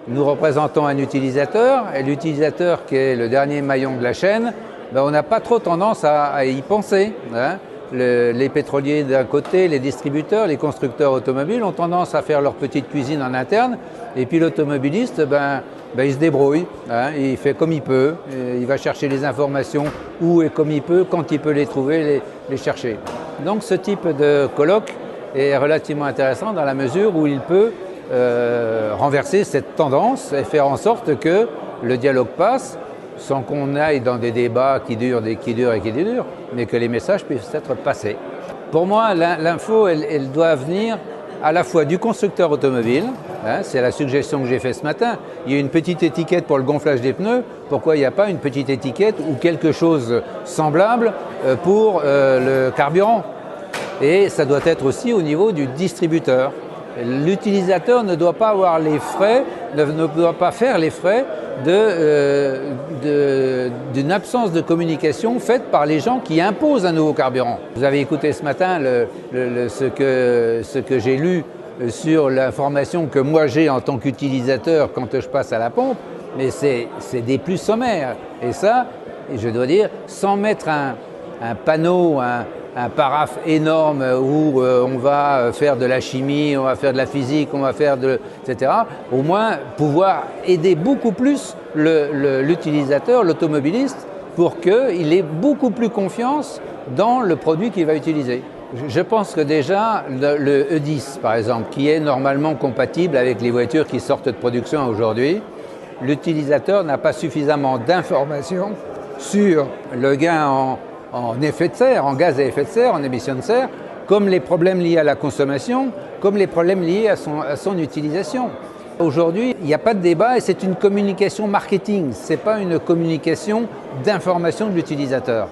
nous représentons un utilisateur, et l'utilisateur qui est le dernier maillon de la chaîne, ben, on n'a pas trop tendance à y penser, hein. Les pétroliers d'un côté, les distributeurs, les constructeurs automobiles ont tendance à faire leur petite cuisine en interne, et puis l'automobiliste, il se débrouille, hein, il fait comme il peut, il va chercher les informations où et comme il peut, quand il peut les trouver, les chercher. Donc ce type de colloque est relativement intéressant dans la mesure où il peut renverser cette tendance et faire en sorte que le dialogue passe sans qu'on aille dans des débats qui durent, mais que les messages puissent être passés. Pour moi, l'info, elle doit venir à la fois du constructeur automobile, hein, c'est la suggestion que j'ai faite ce matin, il y a une petite étiquette pour le gonflage des pneus, pourquoi il n'y a pas une petite étiquette ou quelque chose semblable pour le carburant? Et ça doit être aussi au niveau du distributeur. L'utilisateur ne doit pas avoir les frais, ne doit pas faire les frais d'une absence de communication faite par les gens qui imposent un nouveau carburant. Vous avez écouté ce matin ce que j'ai lu sur l'information que moi j'ai en tant qu'utilisateur quand je passe à la pompe, mais c'est des plus sommaires. Et ça, je dois dire, sans mettre un panneau, un paraphe énorme où on va faire de la chimie, on va faire de la physique, on va faire etc. Au moins pouvoir aider beaucoup plus l'utilisateur, l'automobiliste, pour qu'il ait beaucoup plus confiance dans le produit qu'il va utiliser. Je pense que déjà le E10 par exemple, qui est normalement compatible avec les voitures qui sortent de production aujourd'hui, l'utilisateur n'a pas suffisamment d'informations sur le gain en effet de serre, en gaz à effet de serre, en émissions de serre, comme les problèmes liés à la consommation, comme les problèmes liés à son utilisation. Aujourd'hui, il n'y a pas de débat et c'est une communication marketing, ce n'est pas une communication d'information de l'utilisateur.